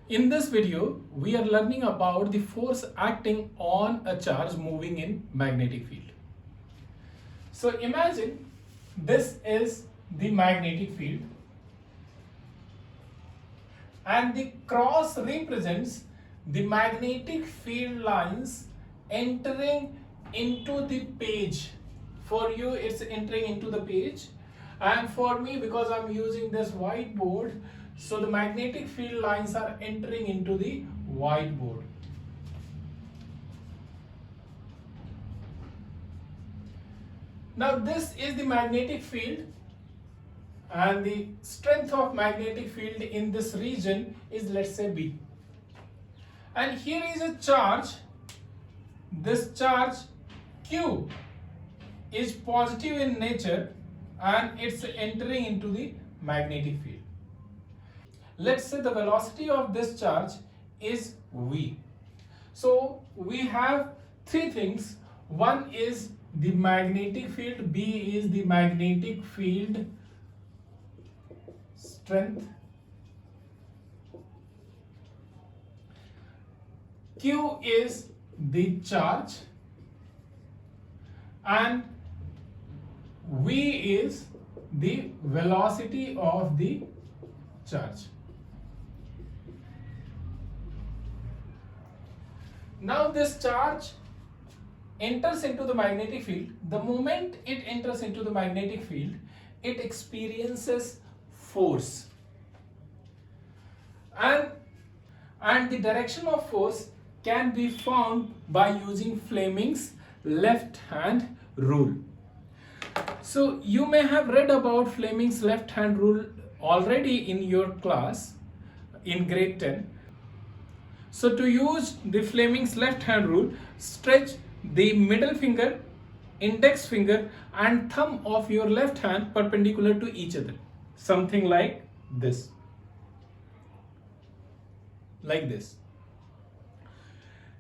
In this video, we are learning about the force acting on a charge moving in magnetic field. So imagine this is the magnetic field and the cross represents the magnetic field lines entering into the page. For you, it's entering into the page, and for me, because I'm using this whiteboard, so the magnetic field lines are entering into the whiteboard. Now this is the magnetic field, and the strength of magnetic field in this region is, let's say, B. And here is a charge. This charge Q is positive in nature and it's entering into the magnetic field. Let's say the velocity of this charge is V. So we have three things. One is the magnetic field, B is the magnetic field strength, Q is the charge, and V is the velocity of the charge. Now this charge enters into the magnetic field. The moment it enters into the magnetic field, it experiences force. And the direction of force can be found by using Fleming's left hand rule. So you may have read about Fleming's left hand rule already in your class in grade 10. So to use the Fleming's left hand rule, stretch the middle finger, index finger and thumb of your left hand perpendicular to each other. Something like this. Like this.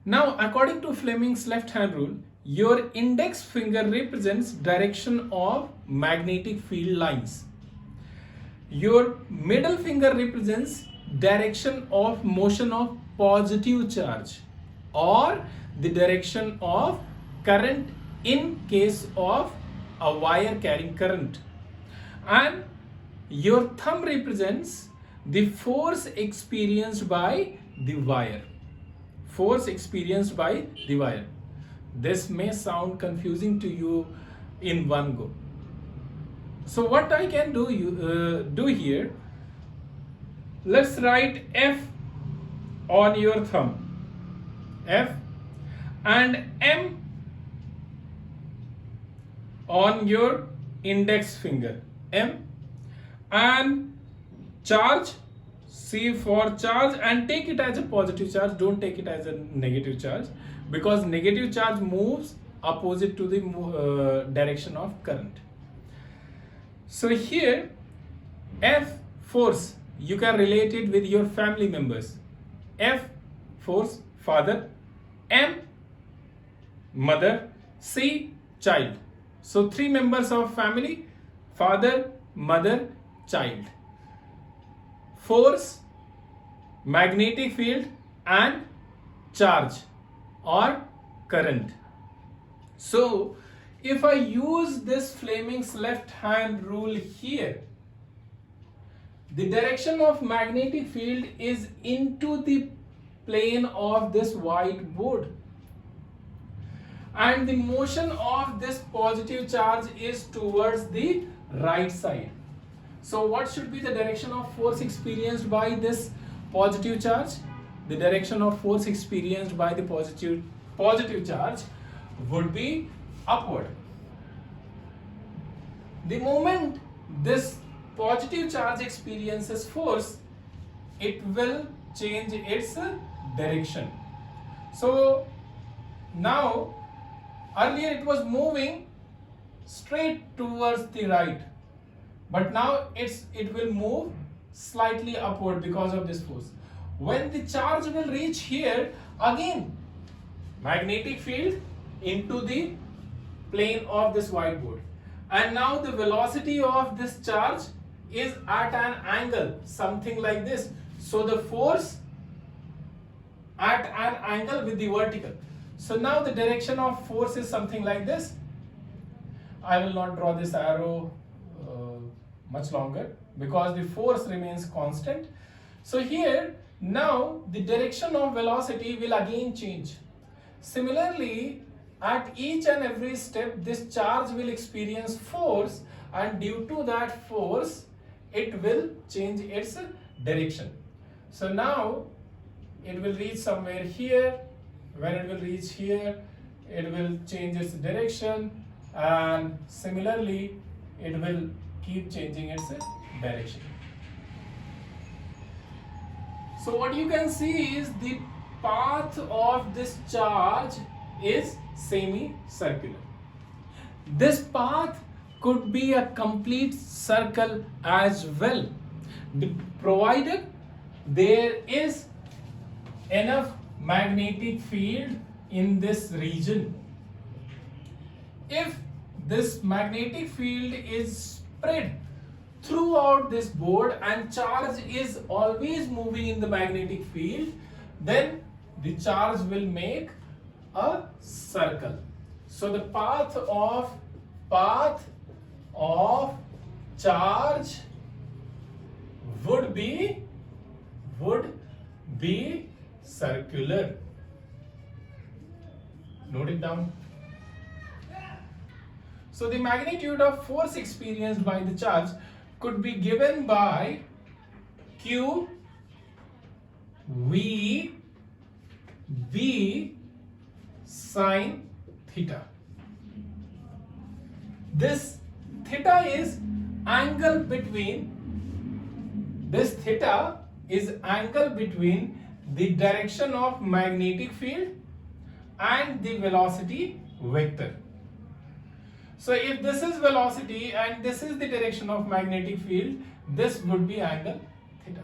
Now, according to Fleming's left hand rule, your index finger represents direction of magnetic field lines. Your middle finger represents direction of motion of positive charge or the direction of current in case of a wire carrying current. And your thumb represents the force experienced by the wire. Force experienced by the wire. This may sound confusing to you in one go. So what I can do here, let's write F on your thumb, F, and M on your index finger, M, and charge, C for charge, and take it as a positive charge, don't take it as a negative charge, because negative charge moves opposite to the direction of current. So here F force, you can relate it with your family members. F force, father, M mother, C child. So three members of family, father, mother, child. Force, magnetic field and charge or current. So if I use this Fleming's left hand rule here, the direction of magnetic field is into the plane of this whiteboard, and the motion of this positive charge is towards the right side. So what should be the direction of force experienced by this positive charge? The direction of force experienced by the positive charge would be upward. The moment this positive charge experiences force, it will change its direction. So now, earlier it was moving straight towards the right, but now it will move slightly upward because of this force. When the charge will reach here, again magnetic field into the plane of this whiteboard, and now the velocity of this charge is at an angle, something like this. So the force at an angle with the vertical. So now the direction of force is something like this. I will not draw this arrow much longer because the force remains constant. So here now the direction of velocity will again change. Similarly, at each and every step this charge will experience force, and due to that force it will change its direction. So now it will reach somewhere here. When it will reach here, it will change its direction, and similarly it will keep changing its direction. So what you can see is the path of this charge is semicircular. This path could be a complete circle as well, provided there is enough magnetic field in this region. If this magnetic field is spread throughout this board and charge is always moving in the magnetic field, then the charge will make a circle. So the path of charge would be circular. Note it down. So the magnitude of force experienced by the charge could be given by Q V B sine theta. This theta is angle between the direction of magnetic field and the velocity vector. So if this is velocity and this is the direction of magnetic field, this would be angle theta.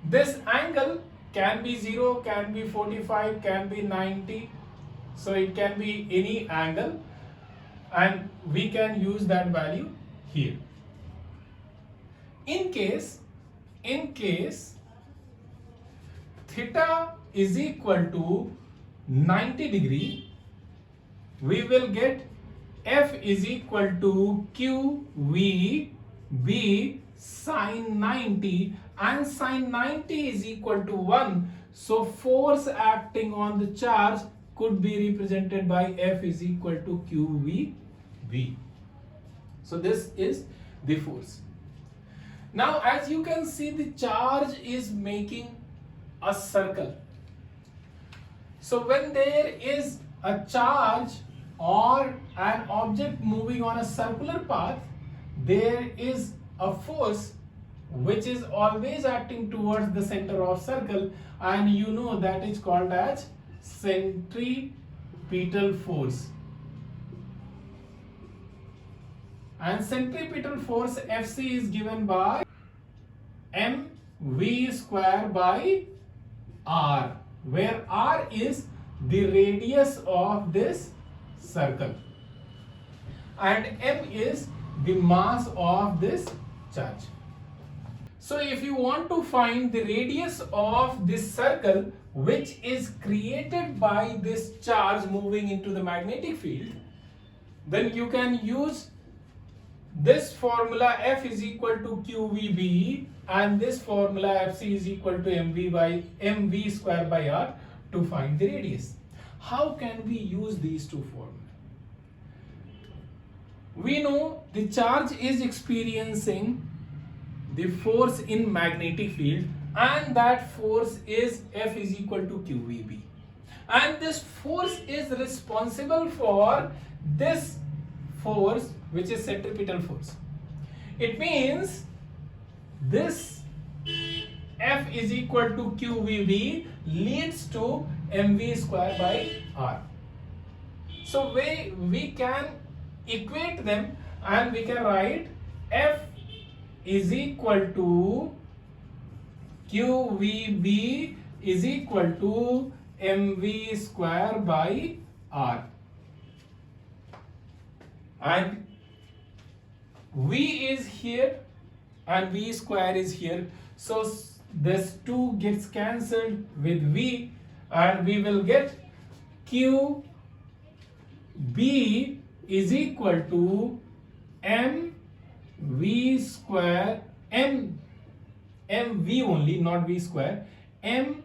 This angle can be 0, can be 45, can be 90. So it can be any angle, and we can use that value here. In case theta is equal to 90 degree, we will get F is equal to QVB sine 90, and sine 90 is equal to 1. So force acting on the charge could be represented by F is equal to QVB. So this is the force. Now as you can see, the charge is making a circle. So when there is a charge or an object moving on a circular path, there is a force which is always acting towards the center of circle, and you know that is called as centripetal force. And centripetal force Fc is given by mv square by r, where r is the radius of this circle and m is the mass of this charge. So if you want to find the radius of this circle which is created by this charge moving into the magnetic field, then you can use this formula F is equal to QVB and this formula Fc is equal to mv square by r to find the radius. How can we use these two formulas? We know the charge is experiencing the force in magnetic field, and that force is F is equal to QVB, and this force is responsible for this force which is centripetal force. It means this F is equal to QVB leads to mv square by r. So we can equate them and we can write F is equal to QVB is equal to mv square by r, and V is here and V square is here. So this 2 gets cancelled with V, and we will get Q B is equal to M V square M V only, not V square, M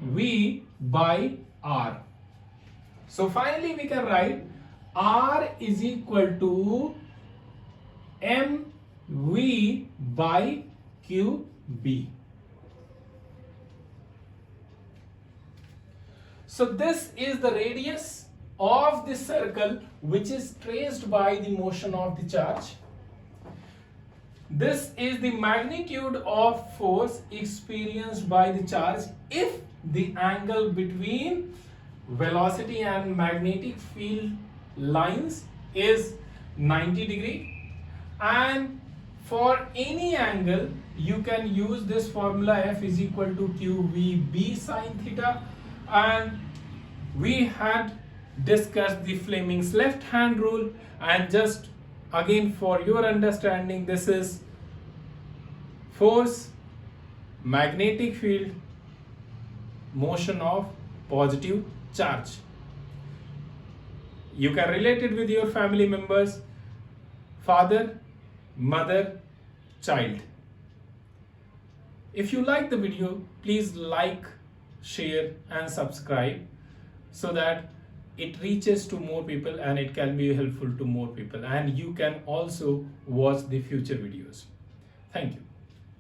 V by R. So finally we can write R is equal to M V by Q B. So this is the radius of the circle which is traced by the motion of the charge. This is the magnitude of force experienced by the charge if the angle between velocity and magnetic field lines is 90 degree, and for any angle you can use this formula F is equal to QVB sine theta. And we had discussed the Fleming's left hand rule, and just again for your understanding, this is force, magnetic field, motion of positive charge. You can relate it with your family members, father, mother, child. If you like the video, please like, share and subscribe so that it reaches to more people and it can be helpful to more people, and you can also watch the future videos. Thank you.